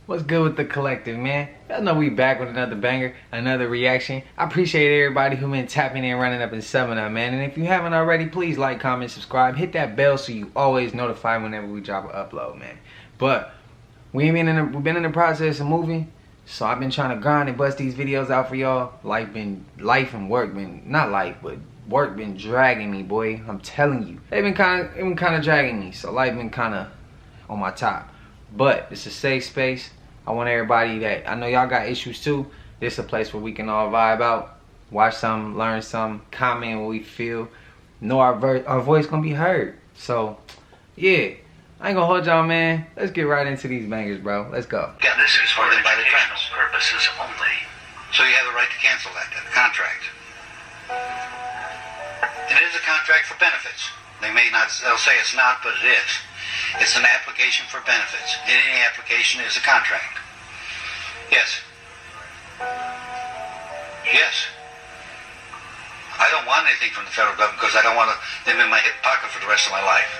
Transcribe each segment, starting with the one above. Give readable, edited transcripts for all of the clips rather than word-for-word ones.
What's good with the collective, man? Y'all know we back with another banger, another reaction. I appreciate everybody who been tapping in, running up and subbing up, man. And if you haven't already, please like, comment, subscribe. Hit that bell so you always notified whenever we drop an upload, man. But we've been in the process of moving, so I've been trying to grind and bust these videos out for y'all. Work been dragging me, boy. I'm telling you, it been kind of dragging me. So life been kind of on my top. But it's a safe space. I want everybody that, I know y'all got issues too. This is a place where we can all vibe out, watch something, learn something, comment what we feel, know our voice gonna be heard. So, yeah, I ain't gonna hold y'all, man. Let's get right into these bangers, bro. Let's go. Yeah, this is for them by the educational purposes only. So you have the right to cancel that contract. It is a contract for benefits. They'll say it's not, but it is. It's an application for benefits. Any application is a contract. Yes. Yes. I don't want anything from the federal government because I don't want them in my hip pocket for the rest of my life.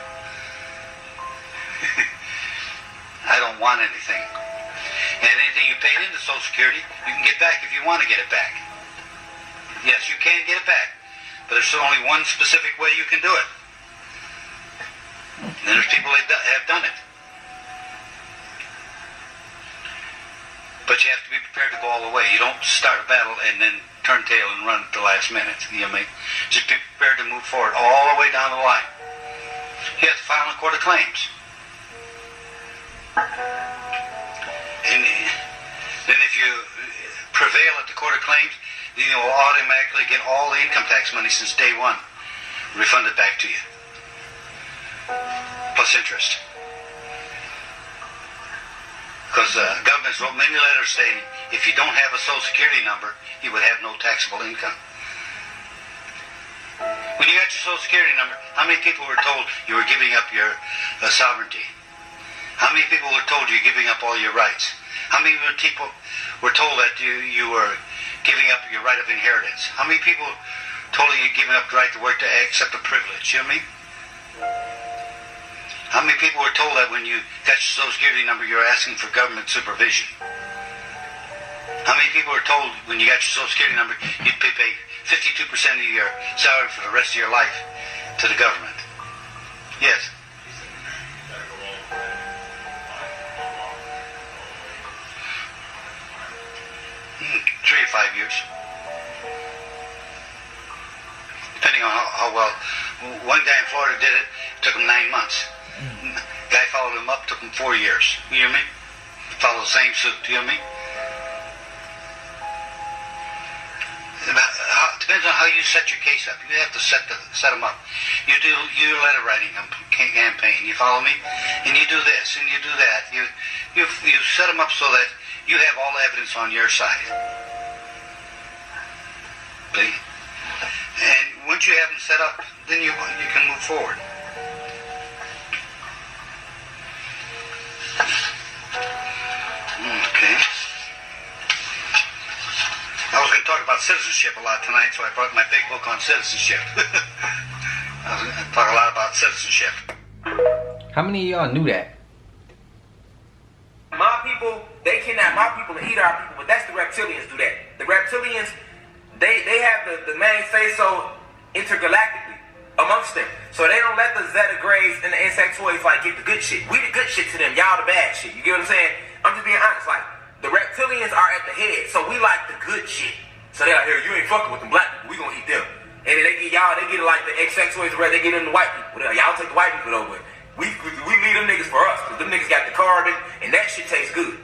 I don't want anything. And anything you paid into Social Security, you can get back if you want to get it back. Yes, you can get it back. But there's only one specific way you can do it. And there's people that have done it. But you have to be prepared to go all the way. You don't start a battle and then turn tail and run at the last minute. You know what I mean? Just be prepared to move forward all the way down the line. You have to file in a court of claims. And then if you prevail at the court of claims, then you will automatically get all the income tax money since day one refunded back to you. Plus interest. Because the government's wrote many letters saying if you don't have a Social Security number, you would have no taxable income. When you got your Social Security number, how many people were told you were giving up your sovereignty? How many people were told you're giving up all your rights? How many people were told that you were giving up your right of inheritance? How many people told you you're giving up the right to work to accept a privilege? You know what I mean? How many people were told that when you got your Social Security number, you're asking for government supervision? How many people were told when you got your Social Security number, you'd pay 52% of your salary for the rest of your life to the government? Yes. 3 or 5 years. Depending on how well. One guy in Florida did it, took him 9 months. Guy followed him up, took him 4 years. You hear me? Follow the same suit. You hear me? Depends on how you set your case up. You have to set them up. You do your letter writing campaign. You follow me? And you do this and you do that. You set them up so that you have all the evidence on your side. See? And once you have them set up, then you can move forward. Okay. I was going to talk about citizenship a lot tonight, so I brought my big book on citizenship. I was going to talk a lot about citizenship. How many of y'all knew that? My people, they kidnap my people and eat our people, but that's the reptilians do that. The reptilians, they have the main say-so intergalactically amongst them. So they don't let the Zeta Grays and the insectoids get the good shit. We the good shit to them, y'all the bad shit. You get what I'm saying? I'm just being honest, the reptilians are at the head, so we like the good shit. So they're like, here, you ain't fucking with them black people, we gonna eat them. And then they get it like the insectoids, they get them the white people. Y'all take the white people over. We leave them niggas for us, because them niggas got the carbon, and that shit tastes good.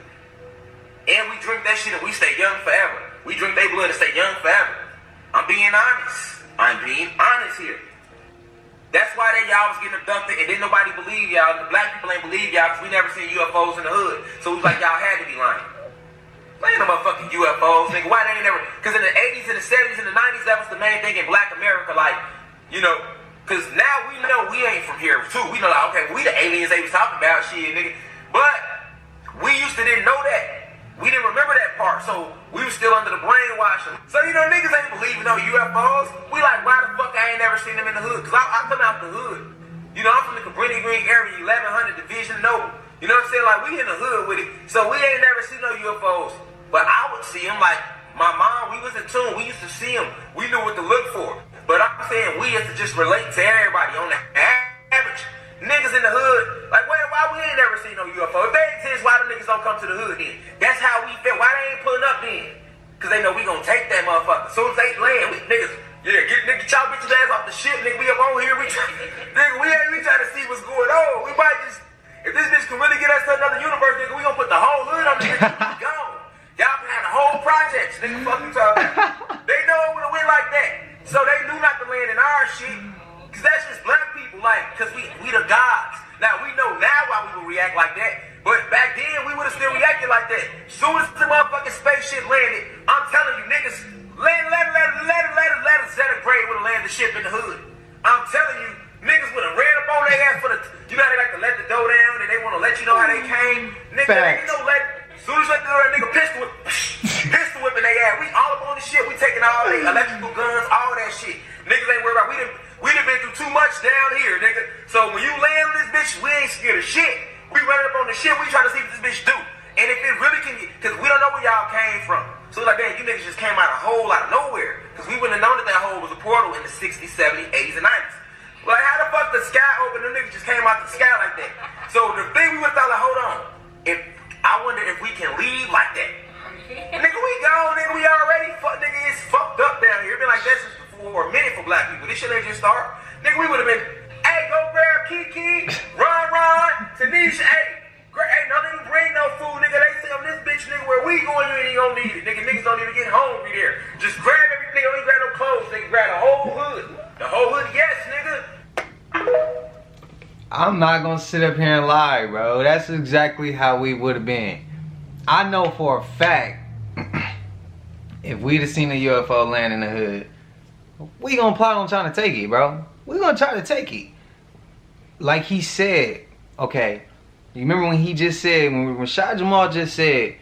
And we drink that shit and we stay young forever. We drink their blood and stay young forever. I'm being honest here. That's why y'all was getting abducted and didn't nobody believe y'all. The black people ain't believe y'all because we never seen UFOs in the hood. So we was like, y'all had to be lying. There ain't no motherfucking UFOs, nigga. Why they ain't never? Because in the 80s and the 70s and the 90s, that was the main thing in black America. Because now we know we ain't from here too. We know, okay, we the aliens they was talking about, shit, nigga. But we didn't know that. We didn't remember that part, so we was still under the brainwashing. So, niggas ain't believing no UFOs. We like, why the fuck I ain't never seen them in the hood? Because I come out the hood. I'm from the Cabrini Green area, 1100 Division Noble. You know what I'm saying? We in the hood with it. So we ain't never never seen no UFOs, but I would see them like my mom. We was in tune. We used to see them. We knew what to look for. But I'm saying we have to just relate to everybody on the average. Niggas in the hood, like, why we ain't never seen no UFO? If they exist, why the niggas don't come to the hood then? That's how we feel. Why they ain't pulling up then? Because they know we gonna take that motherfucker. As soon as they land, we niggas, get y'all bitches ass off the shit, nigga. We up on here, we try to see what's going on. We might just, if this bitch can really get us to another universe, nigga, we gonna put the whole hood on the bitch and we gone. Y'all can have the whole projects, nigga. Fuck you talking about. They know it would've went like that. So they knew not to land in our shit. Cause that's just black people, like, cause we the gods. Now we know now why we would react like that, but back then we would have still reacted like that. Soon as the motherfucking spaceship landed, I'm telling you, niggas, let us set a grade would have landed the ship in the hood. I'm telling you, niggas would have ran up on their ass for the, you know how they like to let the door down and they want to let you know how they came. Nigga, they know as soon as you let the door down, nigga pistol whipping their ass. We all up on the shit. We taking all their electrical guns, all that shit. Niggas ain't worried about. We done been through too much down here, nigga. So when you land on this bitch, we ain't scared of shit. We running up on the shit. We trying to see what this bitch do. And if it really can, because we don't know where y'all came from. So like, man, you niggas just came out a hole out of nowhere. Because we wouldn't have known that hole was a portal in the 60s, 70s, 80s, and 90s. Like, how the fuck the sky opened? Them niggas just came out the sky like that. So the thing we would thought, like, hold on. I wonder if we can leave like that. Nigga, we gone, nigga. We already nigga, it's fucked up down here. It been like that since for a minute for black people. This shit ain't just start. Nigga, we would have been, hey, go grab Kiki, Ron, Tanisha, hey, don't even bring no food, nigga. They say on this bitch, nigga, where we going, you ain't gonna need it. Nigga, niggas don't even get hungry there. Just grab everything, don't even grab no clothes, nigga. Grab the whole hood. The whole hood, yes, nigga. I'm not gonna sit up here and lie, bro. That's exactly how we would have been. I know for a fact, if we'd have seen a UFO land in the hood, we gonna plot on trying to take it, bro. We gonna try to take it. Like he said, okay. You remember when he just said, when Shah Jamal just said,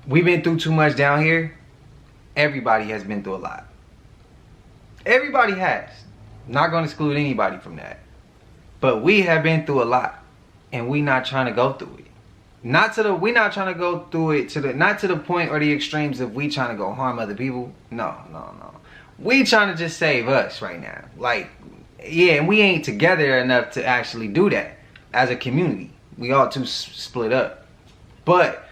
we've been through too much down here. Everybody has been through a lot. Everybody has. Not gonna exclude anybody from that. But we have been through a lot. And we not trying to go through it. We not trying to go through it not to the point or the extremes of we trying to go harm other people. No. We trying to just save us right now. Like, yeah, and we ain't together enough to actually do that as a community. We all too split up. But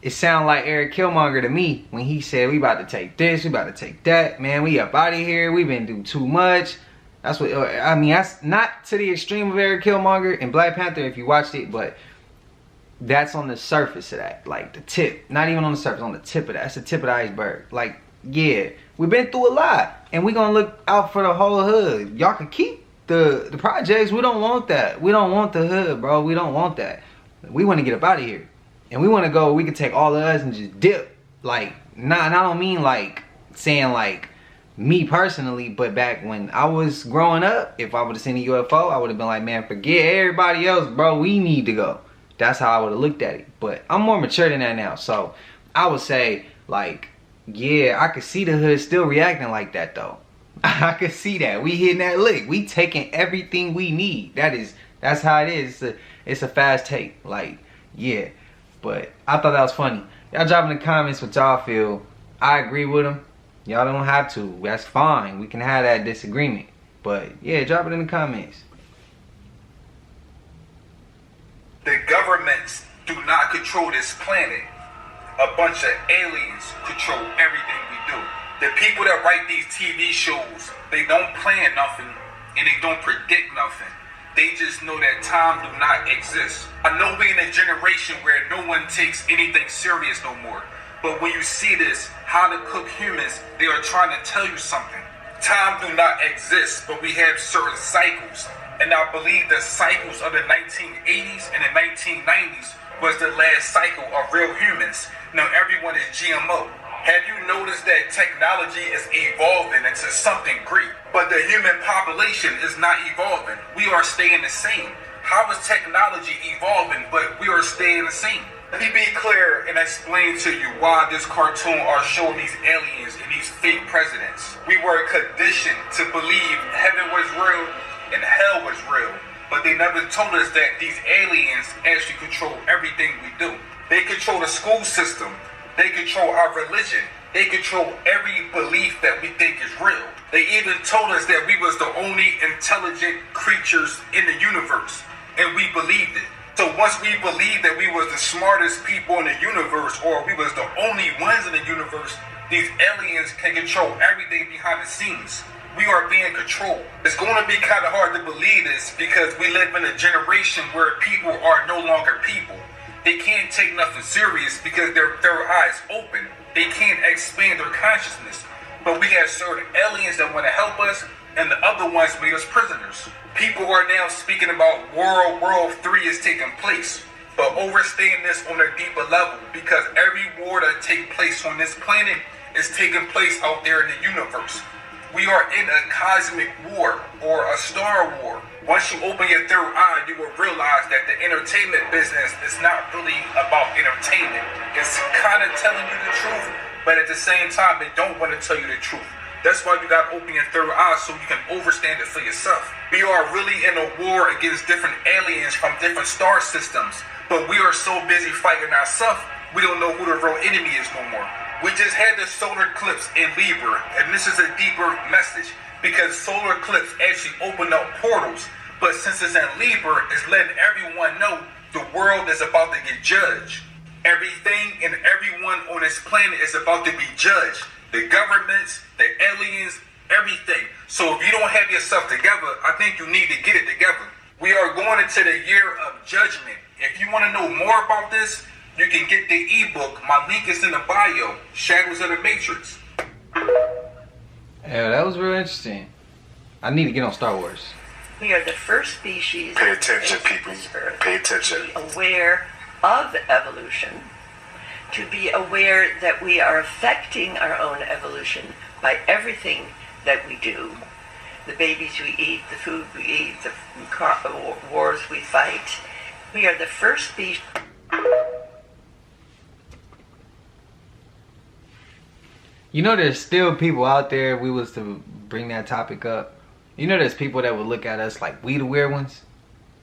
it sound like Eric Killmonger to me when he said we about to take this, we about to take that. Man, we up out of here. We been through too much. That's what I mean. That's not to the extreme of Eric Killmonger and Black Panther if you watched it, but that's on the surface of that. Like the tip. Not even on the surface, on the tip of that. That's the tip of the iceberg. Like, yeah, we've been through a lot. And we gonna look out for the whole hood. Y'all can keep the projects. We don't want that. We don't want the hood, bro. We don't want that. We want to get up out of here. And we want to go, we can take all of us and just dip. Like, nah, and I don't mean like saying like me personally, but back when I was growing up, if I would have seen a UFO, I would have been like, man, forget everybody else, bro. We need to go. That's how I would have looked at it. But I'm more mature than that now. So I would say, like, yeah, I could see the hood still reacting like that, though. I could see that. We hitting that lick. We taking everything we need. That's how it is. It's a fast take. Like, yeah. But I thought that was funny. Y'all drop in the comments what y'all feel. I agree with them. Y'all don't have to. That's fine. We can have that disagreement. But, yeah, drop it in the comments. The governments do not control this planet. A bunch of aliens control everything we do. The people that write these TV shows, they don't plan nothing and they don't predict nothing. They just know that time do not exist. I know we're in a generation where no one takes anything serious no more. But when you see this, how to cook humans, they are trying to tell you something. Time do not exist, but we have certain cycles. And I believe the cycles of the 1980s and the 1990s was the last cycle of real humans. Now everyone is GMO. Have you noticed that technology is evolving into something great, but the human population is not evolving? We are staying the same. How is technology evolving, but we are staying the same? Let me be clear and explain to you why this cartoon are showing these aliens and these fake presidents. We were conditioned to believe heaven was real and hell was real, but they never told us that these aliens actually control control everything we do. They control the school system. They control our religion. They control every belief that we think is real. They even told us that we was the only intelligent creatures in the universe, and we believed it. So once we believed that we was the smartest people in the universe, or we was the only ones in the universe, these aliens can control everything behind the scenes. We are being controlled. It's going to be kind of hard to believe this because we live in a generation where people are no longer people. They can't take nothing serious because their eyes open. They can't expand their consciousness. But we have certain aliens that want to help us, and the other ones made us prisoners. People are now speaking about World War III is taking place. But overstaying this on a deeper level, because every war that takes place on this planet is taking place out there in the universe. We are in a cosmic war or a star war. Once you open your third eye, you will realize that the entertainment business is not really about entertainment. It's kind of telling you the truth, but at the same time, they don't want to tell you the truth. That's why you got to open your third eye so you can understand it for yourself. We are really in a war against different aliens from different star systems, but we are so busy fighting ourselves, we don't know who the real enemy is no more. We just had the solar eclipse in Libra, and this is a deeper message because solar eclipse actually opened up portals. But since it's in Libra, it's letting everyone know the world is about to get judged. Everything and everyone on this planet is about to be judged. The governments, the aliens, everything. So if you don't have yourself together, I think you need to get it together. We are going into the year of judgment. If you want to know more about this, you can get the ebook. My link is in the bio. Shadows of the Matrix. Yeah, that was real interesting. I need to get on Star Wars. We are the first species. Pay attention, people. Pay attention. To be aware of evolution, to be aware that we are affecting our own evolution by everything that we do. The babies we eat, the food we eat, the wars we fight. We are the first species. You know, there's still people out there, if we was to bring that topic up, you know there's people that would look at us like we the weird ones.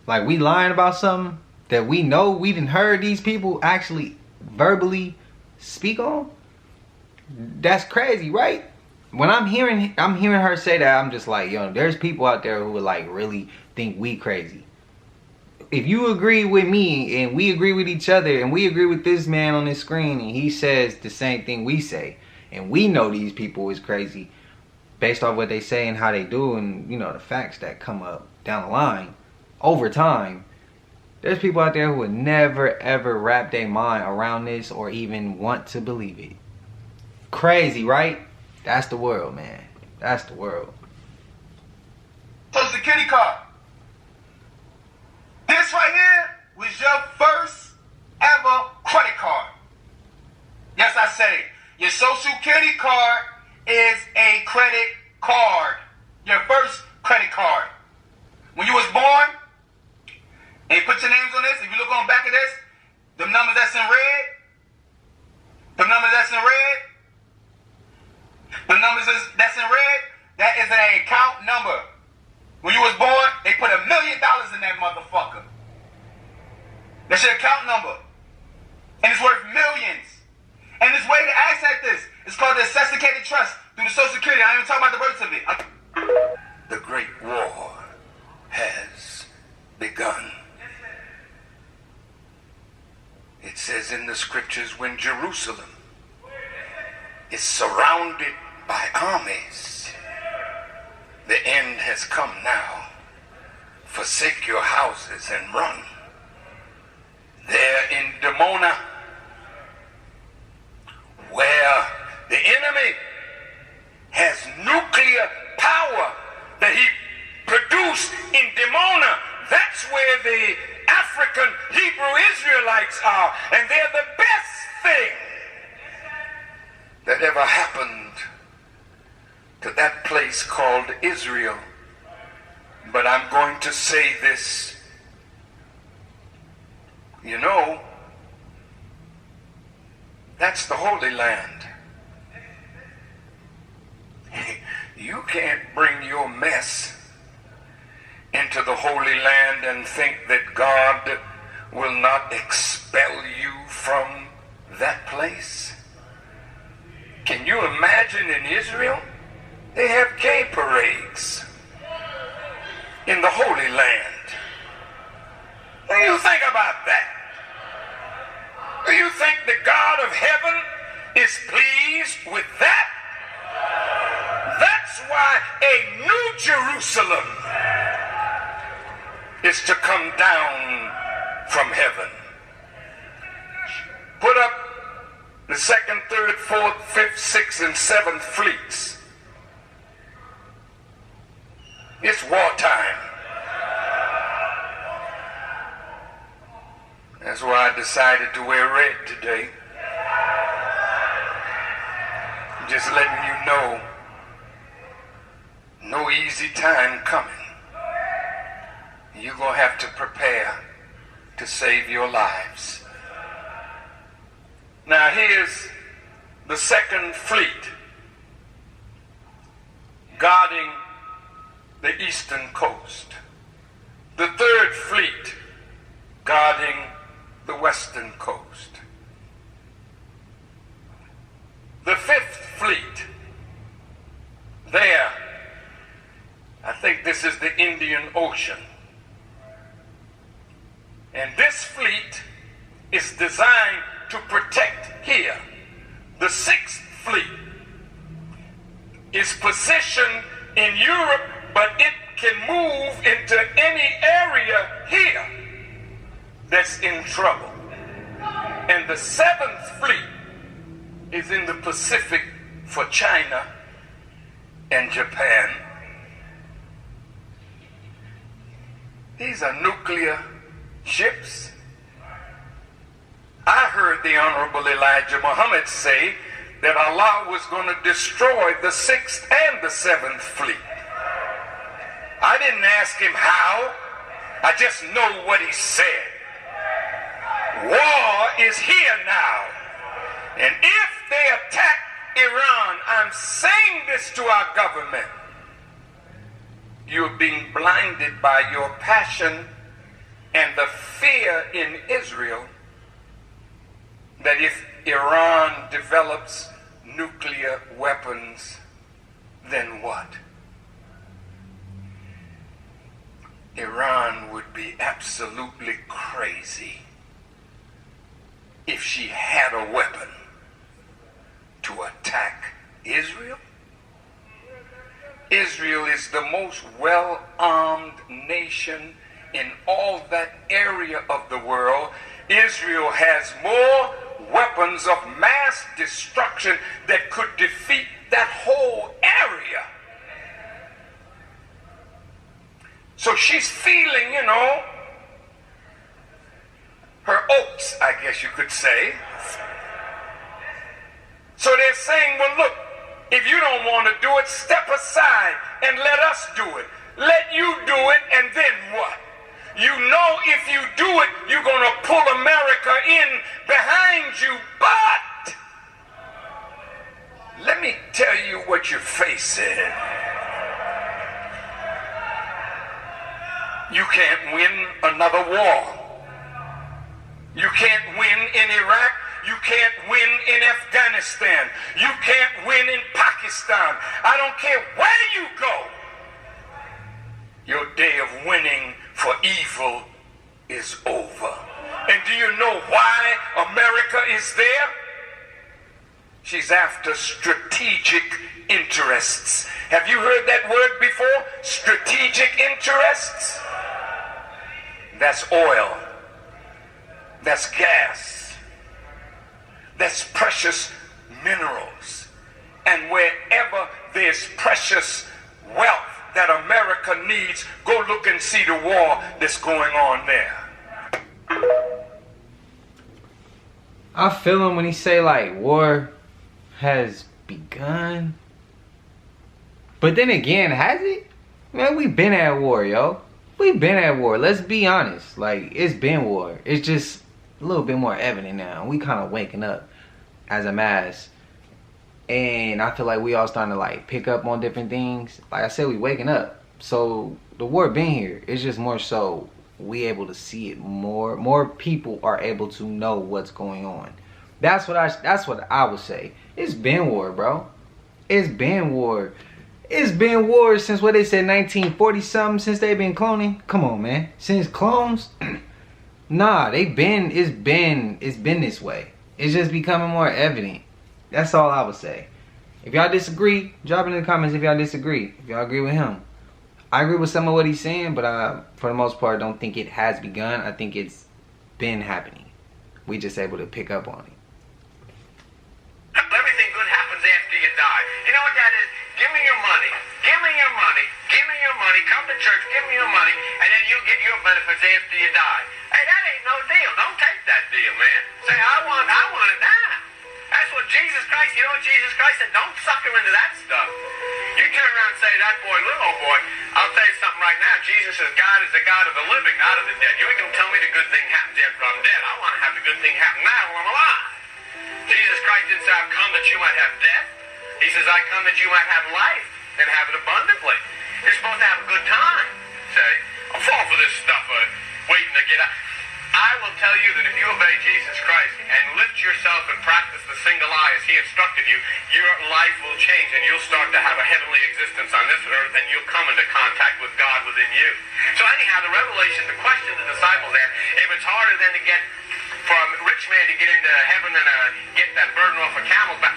Like we lying about something that we know we didn't heard these people actually verbally speak on. That's crazy, right? When I'm hearing her say that, I'm just like, yo, there's people out there who would like really think we crazy. If you agree with me and we agree with each other and we agree with this man on this screen and he says the same thing we say, and we know these people is crazy based off what they say and how they do and, you know, the facts that come up down the line over time, there's people out there who would never ever wrap their mind around this or even want to believe it. Crazy, right? That's the world, man. That's the world. Social Security card. This right here was your first ever credit card. Yes, I said it. Your Social Security card is a credit card. Your first credit card. When you was born, and you put your names on this, if you look on the back of this, them numbers that's in red, them numbers that's in red, the numbers that's in red, that is an account number. When you was born, they put $1 million in that motherfucker. That's your account number. And it's worth millions. And this way to access this, it's called the Associated Trust through the Social Security. I ain't even talking about the birth of it. The Great War has begun. It says in the scriptures, when Jerusalem is surrounded by armies, the end has come now. Forsake your houses and run. There in Demona, where the enemy has nuclear power that he produced in Demona, that's where the African Hebrew Israelites are, and they're the best thing that ever happened to that place called Israel. But I'm going to say this. You know, that's the Holy Land. You can't bring your mess into the Holy Land and think that God will not expel you from that place. Can you imagine in Israel? They have gay parades in the Holy Land. What do you think about that? Do you think the God of heaven is pleased with that? That's why a new Jerusalem is to come down from heaven. Put up the 2nd, 3rd, 4th, 5th, 6th, and 7th fleets. It's wartime. That's why I decided to wear red today. Just letting you know, no easy time coming. You're going to have to prepare to save your lives. Now here's the 2nd fleet guarding the eastern coast. The 3rd fleet guarding the western coast. The 5th fleet there, I think this is the Indian Ocean. And this fleet is designed to protect here. The 6th fleet is positioned in Europe, but it can move into any area here that's in trouble. And the 7th fleet is in the Pacific for China and Japan. These are nuclear ships. I heard the Honorable Elijah Muhammad say that Allah was going to destroy the 6th and the 7th fleet. I didn't ask him how. I just know what he said. War is here now. And if they attack Iran, I'm saying this to our government. You're being blinded by your passion and the fear in Israel that if Iran develops nuclear weapons, then what? Iran would be absolutely crazy if she had a weapon to attack Israel. Israel is the most well-armed nation in all that area of the world. Israel has more weapons of mass destruction that could defeat that whole area. So she's feeling, her oats, I guess you could say. So they're saying, well, look, if you don't want to do it, step aside and let us do it. Let you do it, and then what? You know if you do it, you're going to pull America in behind you. But let me tell you what you're facing. You can't win another war. You can't win in Iraq. You can't win in Afghanistan. You can't win in Pakistan. I don't care where you go. Your day of winning for evil is over. And do you know why America is there? She's after strategic interests. Have you heard that word before? Strategic interests? That's oil. That's gas. That's precious minerals. And wherever there's precious wealth that America needs, go look and see the war that's going on there. I feel him when he say like war has begun. But then again, has it? Man, we been at war, yo. We been at war. Let's be honest. Like, it's been war. It's just a little bit more evident now. We kind of waking up as a mass. And I feel like we all starting to like pick up on different things. Like I said, we waking up. So the war been here. It's just more so we able to see it more. More people are able to know what's going on. That's what I would say. It's been war, bro. It's been war. It's been war since what they said 1940 something, since they've been cloning. Come on, man. Since clones? Nah, it's been this way. It's just becoming more evident. That's all I would say. If y'all disagree, drop it in the comments if y'all disagree. If y'all agree with him. I agree with some of what he's saying, but for the most part, don't think it has begun. I think it's been happening. We just able to pick up on it. Everything good happens after you die. You know what that is? Give me your money. Give me your money. Give me your money. Come to church. Give me your money. And then you get your benefits after you die. Hey, that ain't no deal. Don't take that deal, man. Say, I want it now. That's what Jesus Christ, you know what Jesus Christ said? Don't sucker into that stuff. You turn around and say, that boy, little old boy, I'll tell you something right now. Jesus says God is the God of the living, not of the dead. You ain't going to tell me the good thing happens after I'm dead. I want to have the good thing happen now while I'm alive. Jesus Christ didn't say, I've come that you might have death. He says, I come that you might have life and have it abundantly. You're supposed to have a good time. Say, I'm falling for this stuff waiting to get out. I will tell you that if you obey Jesus Christ and lift yourself and practice the single eye as he instructed you, your life will change and you'll start to have a heavenly existence on this earth and you'll come into contact with God within you. So anyhow, the revelation, the question of the disciples there, if it's harder than to get for a rich man to get into heaven than get that burden off a camel's back,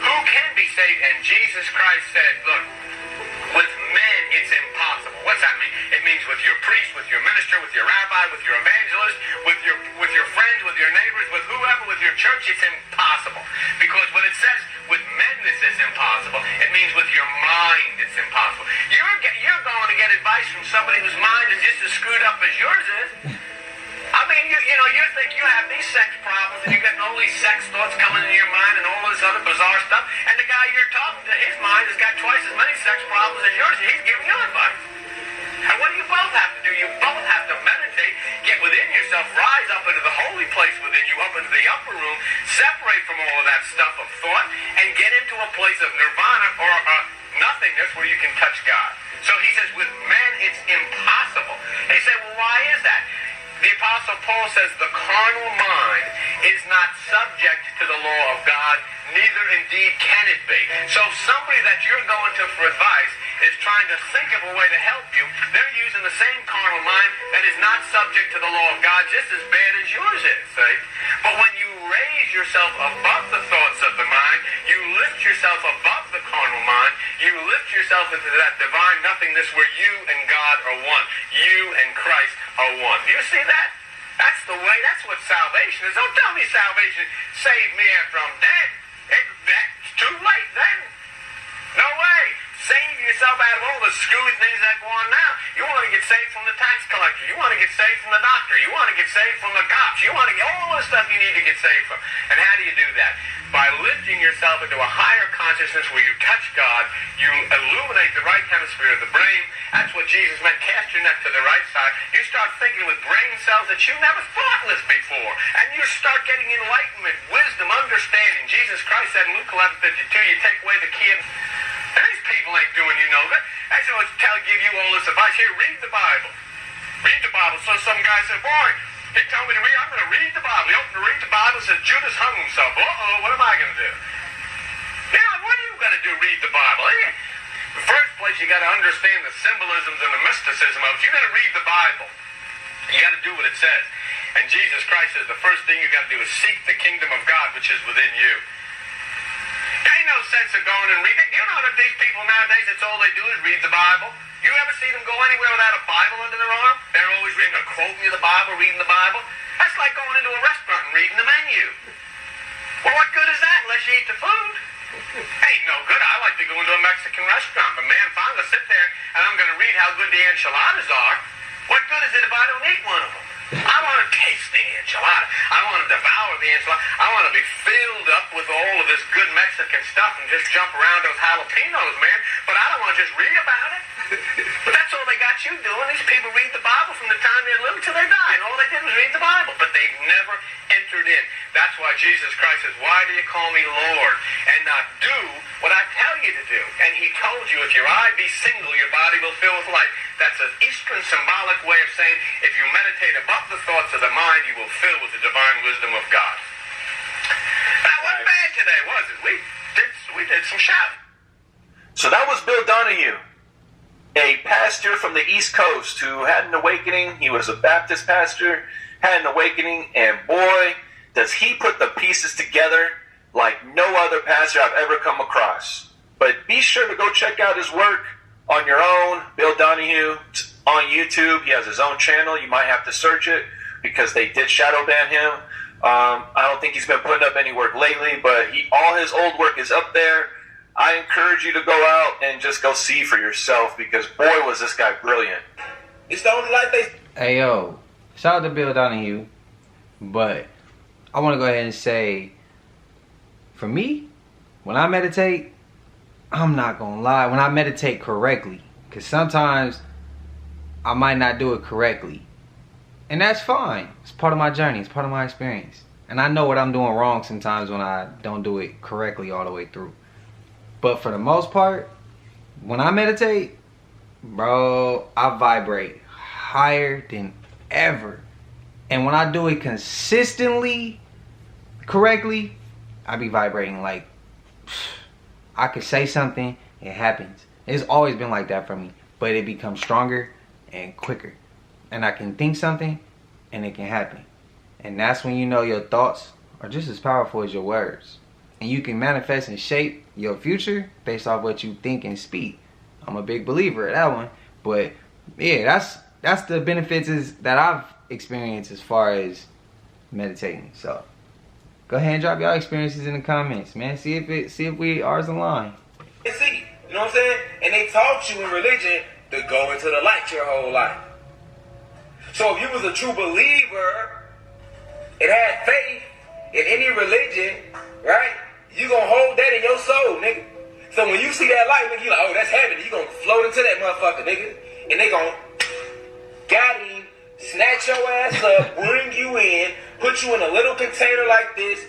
who can be saved? And Jesus Christ said, look, with men it's impossible. What's that mean? It means with your priest, with your minister, with your rabbi, with your evangelist, with your friends, with your neighbors, with whoever, with your church, it's impossible. Because when it says with men this is impossible, it means with your mind it's impossible. You're going to get advice from somebody whose mind is just as screwed up as yours is. I mean, you think you have these sex problems and you're getting all these sex thoughts coming into your mind and all this other bizarre stuff, and the guy you're talking to, his mind has got twice as many sex problems as yours, and he's giving you advice. And what do you both have to do? You both have to meditate, get within yourself, rise up into the holy place within you, up into the upper room, separate from all of that stuff of thought, and get into a place of nirvana or nothingness where you can touch God. So he says, with men it's impossible. They say, well, why is that? The Apostle Paul says the carnal mind is not subject to the law of God, neither indeed can it be. So somebody that you're going to for advice is trying to think of a way to help you. They're using the same carnal mind that is not subject to the law of God, just as bad as yours is, see? But when you raise yourself above the thoughts of the mind, you lift yourself above the carnal mind, you lift yourself into that divine nothingness where you and God are one. You and Christ are one. Do you see that? That's the way. That's what salvation is. Don't tell me salvation saved me after I'm dead. That's too late then. No way. Save yourself out of all the screwy things that go on now. You want to get saved from the tax collector. You want to get saved from the doctor. You want to get saved from the cops. You want to get all the stuff you need to get saved from. And how do you do that? By lifting yourself into a higher consciousness where you touch God, you illuminate the right hemisphere of the brain. That's what Jesus meant. Cast your neck to the right side. You start thinking with brain cells that you never thought was before. And you start getting enlightenment, wisdom, understanding. Jesus Christ said in Luke 11:52, you take away the key of... And these people ain't doing you no good. That's what give you all this advice. Here, read the Bible. Read the Bible. So some guy said, boy, he told me to read. I'm going to read the Bible. He opened to read the Bible and said, Judas hung himself. Uh-oh, what am I going to do? Yeah, what are you going to do, read the Bible? In the first place, you got to understand the symbolisms and the mysticism of it. You're going to read the Bible. You got to do what it says. And Jesus Christ says the first thing you got to do is seek the kingdom of God, which is within you. There ain't no sense of going and reading. You know that these people nowadays, that's all they do is read the Bible. You ever see them go anywhere without a Bible under their arm? They're always reading a quote you the Bible, reading the Bible. That's like going into a restaurant and reading the menu. Well, what good is that unless you eat the food? Ain't no good. I like to go into a Mexican restaurant, but man, if I'm going to sit there and I'm going to read how good the enchiladas are, what good is it if I don't eat one of them? I want to taste the enchilada. I want to devour the enchilada. I want to be filled up with all of this good Mexican stuff and just jump around those jalapenos, man. But I don't want to just read about it. But that's all they got you doing. These people read the Bible from the time they're little till they die. And all they did was read the Bible. But they've never entered in. That's why Jesus Christ says, why do you call me Lord and not do what I tell you you to do. And he told you, if your eye be single, your body will fill with light. That's an Eastern symbolic way of saying, if you meditate above the thoughts of the mind, you will fill with the divine wisdom of God. That wasn't bad today, was it? We did some shouting. So that was Bill Donahue, a pastor from the East Coast who had an awakening. He was a Baptist pastor, had an awakening, and boy, does he put the pieces together like no other pastor I've ever come across. But be sure to go check out his work on your own. Bill Donahue on YouTube. He has his own channel. You might have to search it because they did shadow ban him. I don't think he's been putting up any work lately, but all his old work is up there. I encourage you to go out and just go see for yourself because boy was this guy brilliant. It's the only life they... Hey yo, shout out to Bill Donahue, but I want to go ahead and say, for me, when I meditate, I'm not gonna lie, when I meditate correctly, because sometimes I might not do it correctly, and that's fine. It's part of my journey, it's part of my experience, and I know what I'm doing wrong sometimes when I don't do it correctly all the way through. But for the most part, when I meditate, bro, I vibrate higher than ever. And when I do it consistently, correctly, I be vibrating like, I could say something, it happens. It's always been like that for me, but it becomes stronger and quicker. And I can think something, and it can happen. And that's when you know your thoughts are just as powerful as your words. And you can manifest and shape your future based off what you think and speak. I'm a big believer of that one. But yeah, that's the benefits that I've experienced as far as meditating. So go ahead and drop y'all experiences in the comments, man. See if we ours align. See, you know what I'm saying? And they taught you in religion to go into the light your whole life. So if you was a true believer and had faith in any religion, right? You gonna hold that in your soul, nigga. So when you see that light, nigga, you like, oh, that's heaven. You gonna float into that motherfucker, nigga. And they gonna got him, snatch your ass up, bring you in, put you in a little container like this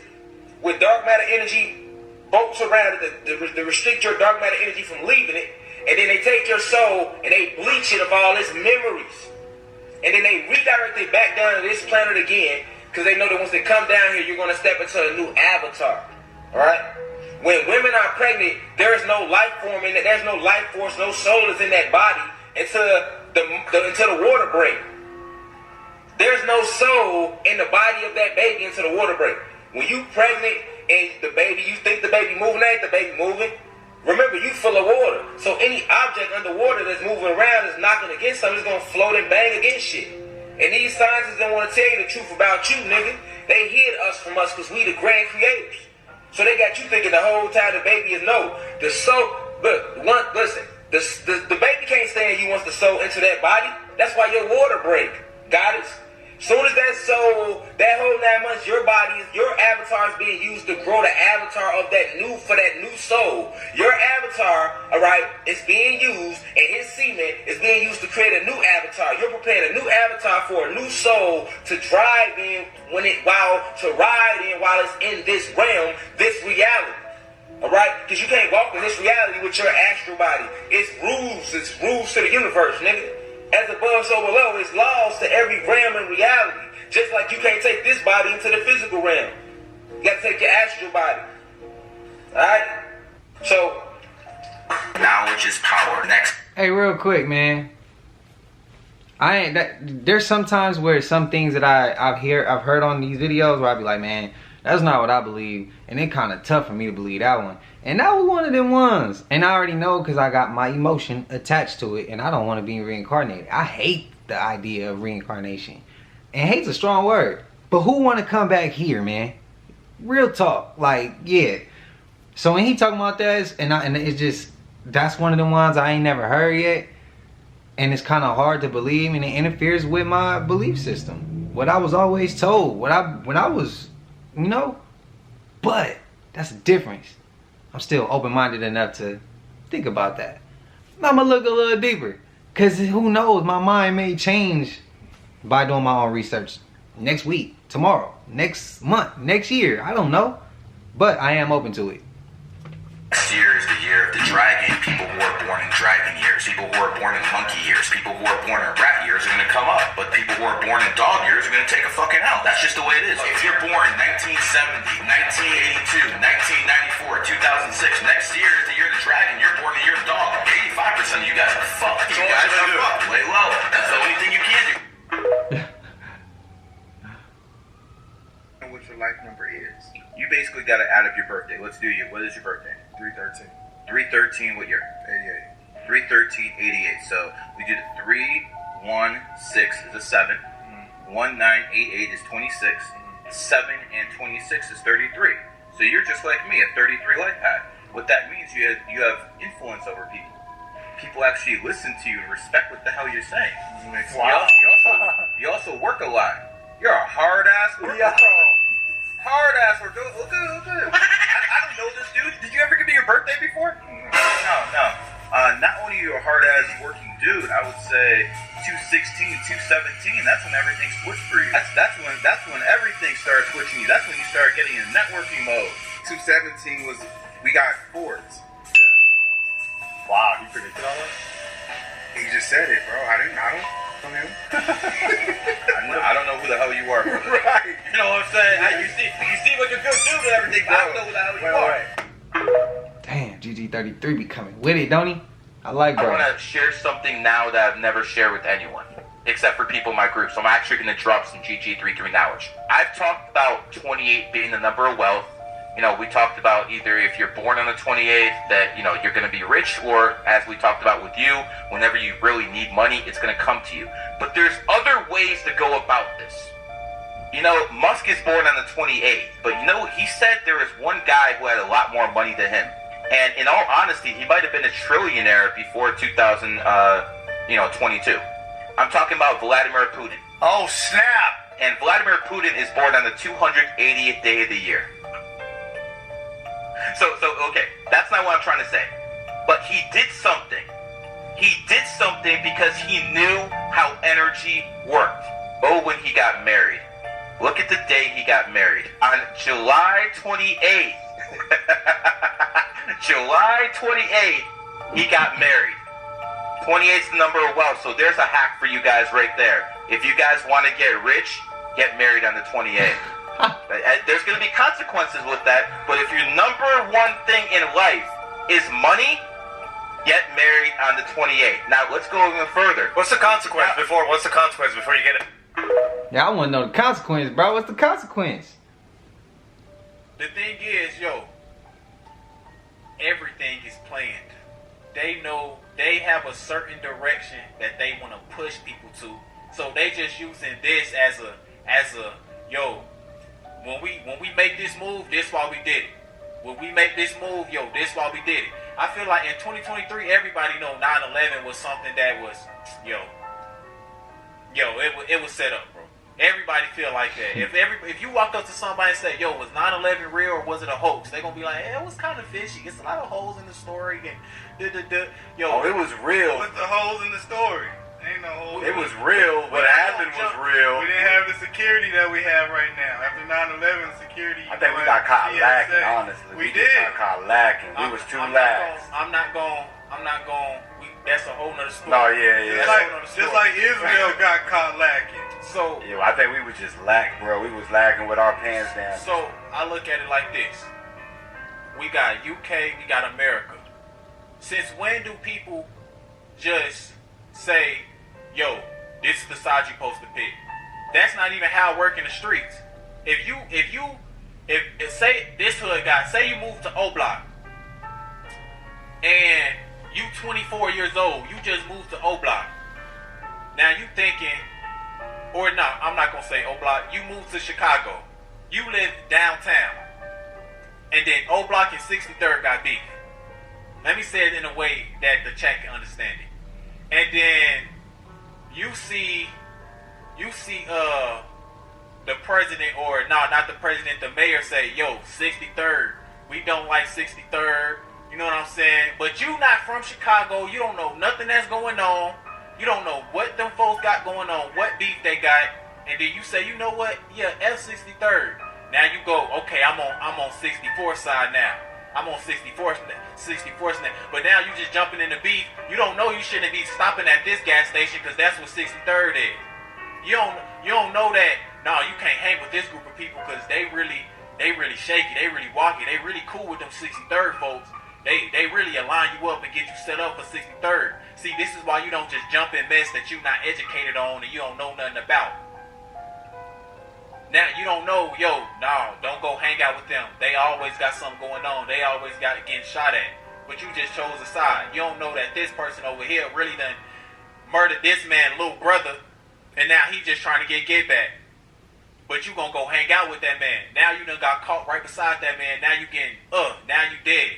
with dark matter energy bolts around it to restrict your dark matter energy from leaving it. And then they take your soul and they bleach it of all its memories. And then they redirect it back down to this planet again because they know that once they come down here, you're gonna step into a new avatar. Alright? When women are pregnant, there is no life form in it. There's no life force, no soul is in that body until the water break. There's no soul in the body of that baby until the water break. When you pregnant and the baby, you think the baby moving, ain't the baby moving. Remember, you full of water. So any object underwater that's moving around is knocking against something, it's gonna float and bang against shit. And these scientists don't want to tell you the truth about you, nigga. They hid us from us because we the grand creators. So they got you thinking the whole time the baby is no. The soul, listen, the baby can't stay in you once the soul enter that body. That's why your water break. Got it? Soon as that soul, that whole 9 months, your avatar is being used to grow the avatar of that new soul. Your avatar, alright, is being used, and his semen is being used to create a new avatar. You're preparing a new avatar for a new soul to drive in to ride in while it's in this realm, this reality. Alright? Because you can't walk in this reality with your astral body. It's rules to the universe, nigga. As above, so below, it's laws to every realm in reality. Just like you can't take this body into the physical realm. You got to take your astral body. Alright? So, Knowledge is power. Next. Hey, real quick, man. There's sometimes where some things that I've heard on these videos where I be like, man, that's not what I believe, and it kind of tough for me to believe that one. And that was one of them ones. And I already know because I got my emotion attached to it, and I don't want to be reincarnated. I hate the idea of reincarnation. And hate's a strong word. But who want to come back here, man? Real talk. Like, yeah. So when he talking about that, and it's just, that's one of the ones I ain't never heard yet. And it's kind of hard to believe, and it interferes with my belief system. What I was always told, when I was, you know. But that's the difference. I'm still open-minded enough to think about that. I'm gonna look a little deeper, cause who knows, my mind may change by doing my own research next week, tomorrow, next month, next year. I don't know, but I am open to it. Next year is the year of the dragon. People who are born in dragon years, people who are born in monkey years, people who are born in rat years are going to come up. But people who are born in dog years are going to take a fucking out. That's just the way it is. If you're born 1970, 1982, 1994, 2006, next year is the year of the dragon. You're born in the year of dog. 85% of you guys are fucked. You guys are fucked. Lay low. That's the only thing you can do. What your life number is. You basically got to add up your birthday. Let's do you. What is your birthday? 313. 313, what year? 88. 313, 88. So we do the 316 is a 7. 1988 is 26. 7 and 26 is 33. So you're just like me, a 33 life path. What that means, you have influence over people. People actually listen to you and respect what the hell you're saying. Wow. You also work a lot. You're a hard ass worker. Yeah. Hard ass worker. Look at it. I don't know this dude. Did you ever give me your birthday before? No. Not only are you a hard ass working dude, I would say 216, 217. That's when everything switched for you. That's when everything started switching you. That's when you started getting in networking mode. 217 was, we got Fords. Yeah. Wow, he predicted all that? He just said it, bro. I don't know him. I don't know who the hell you are, brother. Right. You know what I'm saying? You seem like a good dude and everything, but I don't know who the hell you are. Damn, GG33 be coming with it, don't he? I like I bro. want to share something now that I've never shared with anyone, except for people in my group. So I'm actually going to drop some GG33 knowledge. I've talked about 28 being the number of wealth. You know, we talked about either if you're born on the 28th that, you know, you're going to be rich, or as we talked about with you, whenever you really need money, it's going to come to you. But there's other ways to go about this. You know, Musk is born on the 28th, but you know, he said there was one guy who had a lot more money than him. And in all honesty, he might have been a trillionaire before 2022. I'm talking about Vladimir Putin. Oh, snap! And Vladimir Putin is born on the 280th day of the year. So okay, that's not what I'm trying to say. But he did something. He did something because he knew how energy worked. Oh, when he got married. Look at the day he got married. On July 28th. July 28th, he got married. 28 is the number of wealth, so there's a hack for you guys right there. If you guys want to get rich, get married on the 28th. There's going to be consequences with that, but if your number one thing in life is money, get married on the 28th. Now, let's go even further. What's the consequence before you get it? Yeah, I want to know the consequence, bro. What's the consequence? The thing is, everything is planned. They know they have a certain direction that they want to push people to. So they just using this as a when we make this move, this why we did it. When we make this move, this why we did it. I feel like in 2023, everybody know 9/11 was something that was it was set up, bro. Everybody feel like that. If you walk up to somebody and say, was 9/11 real or was it a hoax? They gonna be like, it was kind of fishy. It's a lot of holes in the story and it was real. What's the holes in the story? Ain't no holes. It was real. What happened was real. We didn't have the security that we have right now. After 9/11, security. I think we got caught lacking, honestly. We did. Got caught lacking. We was too lax. I'm not going. That's a whole nother story. No, yeah. Just like Israel got caught lacking. So yeah, I think we was just lack, bro. We was lacking with our pants down. So I look at it like this: we got UK, we got America. Since when do people just say, this is the side you're supposed to pick? That's not even how it works in the streets. If say this hood guy, say you move to O Block and you 24 years old, you just moved to O Block. Now you thinking, or no, I'm not gonna say O Block. You moved to Chicago. You live downtown, and then O Block and 63rd got beef. Let me say it in a way that the chat can understand it. And then you see the president, or no, not the president, the mayor say, 63rd, we don't like 63rd. You know what I'm saying? But you not from Chicago. You don't know nothing that's going on. You don't know what them folks got going on, what beef they got. And then you say, you know what? Yeah, F 63rd. Now you go, okay, I'm on 64th side now. I'm on 64th now. But now you just jumping in the beef. You don't know you shouldn't be stopping at this gas station because that's what 63rd is. You don't know that. No, you can't hang with this group of people because they really shaky. They really walky. They really cool with them 63rd folks. They really align you up and get you set up for 63rd. See, this is why you don't just jump in mess that you're not educated on and you don't know nothing about. Now, you don't know, don't go hang out with them. They always got something going on. They always got getting shot at. But you just chose a side. You don't know that this person over here really done murdered this man's little brother, and now he just trying to get back. But you gonna go hang out with that man. Now you done got caught right beside that man. Now you getting, now you dead.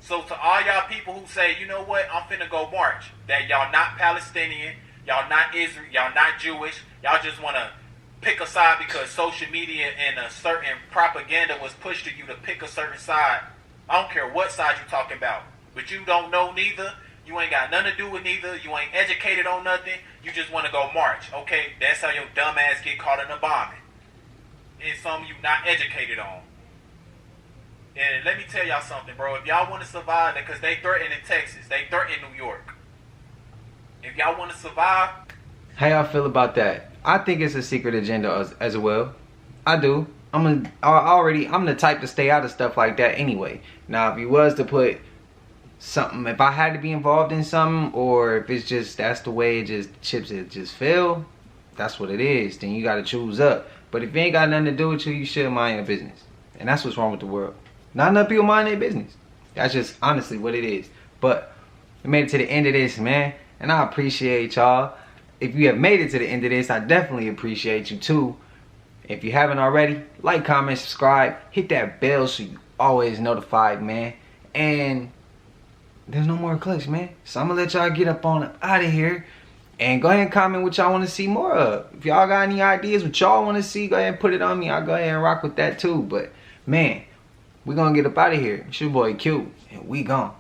So to all y'all people who say, you know what, I'm finna go march, that y'all not Palestinian, y'all not Israel, y'all not Jewish, y'all just wanna pick a side because social media and a certain propaganda was pushed to you to pick a certain side. I don't care what side you talking about, but you don't know neither. You ain't got nothing to do with neither. You ain't educated on nothing. You just want to go march. Okay, that's how your dumb ass get caught in a bombing. It's something you not educated on. And let me tell y'all something, bro. If y'all want to survive, because they threaten in Texas, they threaten New York. If y'all want to survive, how y'all feel about that? I think it's a secret agenda as well. I do. I'm the type to stay out of stuff like that anyway. Now, if you was to put something, if I had to be involved in something, or if it's just that's the way it just fell, that's what it is. Then you got to choose up. But if it ain't got nothing to do with you, you should mind your business. And that's what's wrong with the world. Not enough people mind their business. That's just honestly what it is. But we made it to the end of this, man, and I appreciate y'all. If you have made it to the end of this, I definitely appreciate you too. If you haven't already, like, comment, subscribe, hit that bell so you always notified, man. And there's no more clicks, man. So I'm gonna let y'all get up on out of here. And go ahead and comment what y'all want to see more of. If y'all got any ideas what y'all want to see, go ahead and put it on me. I'll go ahead and rock with that too. But man, we're gonna get up out of here. It's your boy Q, and we gone.